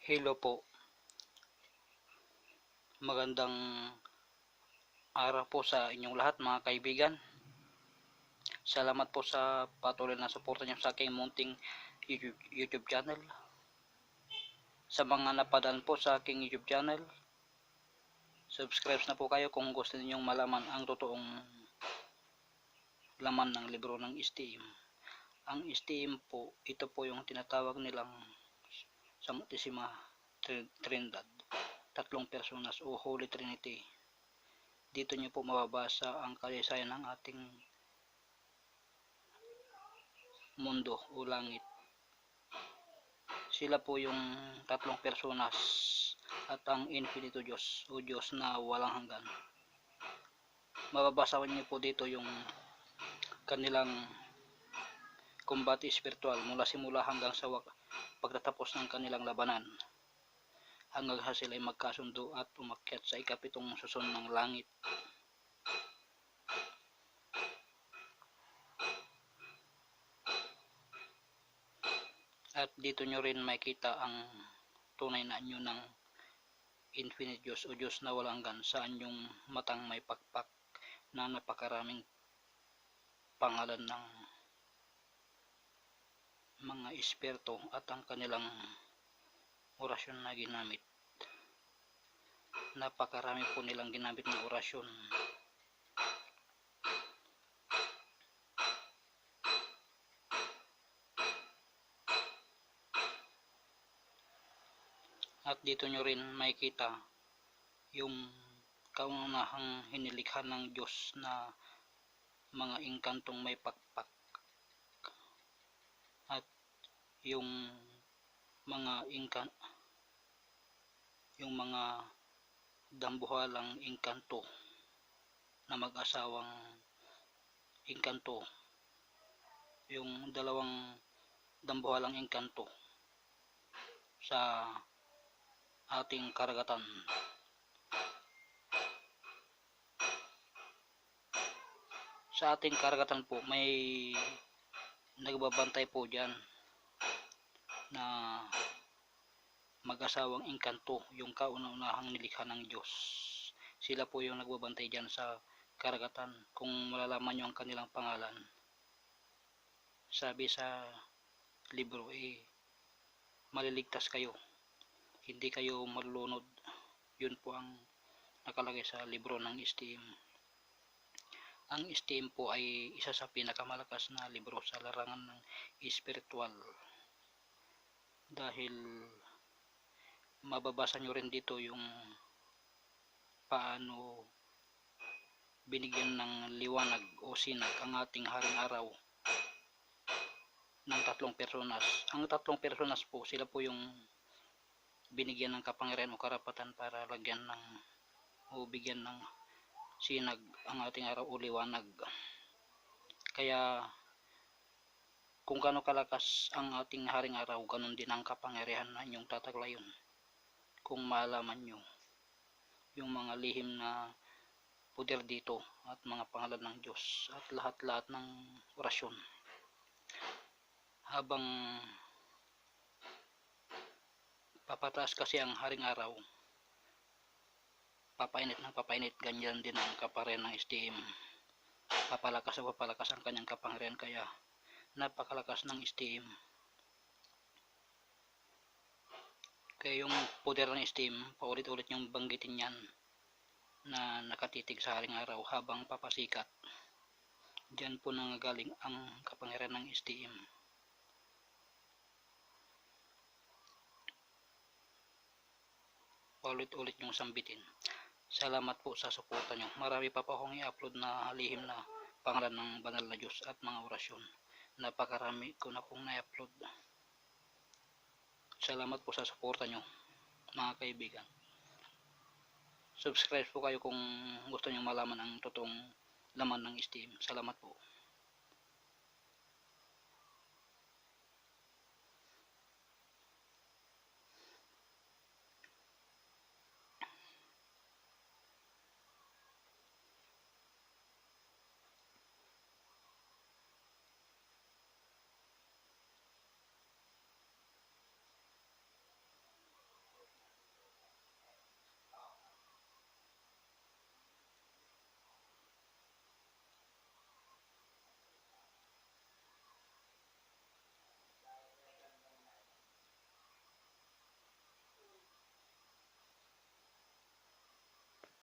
Hello po, magandang araw po sa inyong lahat mga kaibigan. Salamat po sa patuloy na suporta niyo sa aking munting YouTube channel. Sa mga napadaan po sa aking YouTube channel, subscribe na po kayo kung gusto ninyong malaman ang totoong laman ng libro ng STM. Ang STM po, ito po yung tinatawag nilang Sanktissima Trinidad, tatlong personas o Holy Trinity. Dito nyo po mababasa ang kasaysayan ng ating mundo o langit. Sila po yung tatlong personas at ang infinito Diyos o Diyos na walang hanggan. Mababasa nyo po dito yung kanilang kumbate spiritual mula simula hanggang sa pagtatapos ng kanilang labanan, hanggang sa sila ay magkasundo at umakyat sa ikapitong susun ng langit. At dito nyo rin makita ang tunay na anyo ng infinite Diyos o Diyos na walang hanggan sa anyong matang may pakpak na napakaraming pangalan ng mga espiritu at ang kanilang orasyon na ginamit. Napakarami po nilang ginamit na orasyon. At dito nyo rin makikita yung kaunahang hinilikha ng Diyos na mga engkantong may pakpak at yung mga dambuhalang engkanto na mag-asawang engkanto, yung dalawang dambuhalang engkanto sa ating karagatan. Sa ating karagatan po may nagbabantay po dyan na mag-asawang engkanto, yung kauna-unahang nilikha ng Diyos. Sila po yung nagbabantay dyan sa karagatan. Kung malalaman nyo ang kanilang pangalan, sabi sa libro, maliligtas kayo, hindi kayo malulunod. Yun po ang nakalagay sa libro ng STM. Ang STM po ay isa sa pinakamalakas na libro sa larangan ng espiritual, dahil mababasa nyo rin dito yung paano binigyan ng liwanag o sinag ang ating haring araw ng tatlong personas. Ang tatlong personas po, sila po yung binigyan ng kapangyarihan o karapatan para lagyan ng o bigyan ng sinag ang ating araw o liwanag. Kaya kung gaano kalakas ang ating haring araw, ganun din ang kapangyarihan na inyong tataglayon kung malaman nyo yung mga lihim na poder dito at mga pangalan ng Diyos at lahat-lahat ng orasyon. Habang papataas kasi ang haring araw, papainit ng papainit, ganyan din ang kapangyarihan ng STM. Papalakas o papalakas ang kanyang kapangyarihan, kaya napakalakas ng STM. Kaya yung poder ng STM, paulit-ulit yung banggitin yan na nakatitig sa haring araw habang papasikat. Diyan po nanggagaling ang kapangyarihan ng STM. Paulit-ulit yung sambitin. Salamat po sa suporta nyo. Marami pa po akong i-upload na lihim na pangalan ng banal na Diyos at mga orasyon. Napakarami ko na pong na-upload. Salamat po sa suporta nyo mga kaibigan. Subscribe po kayo kung gusto nyo malaman ang totoong laman ng STM. Salamat po.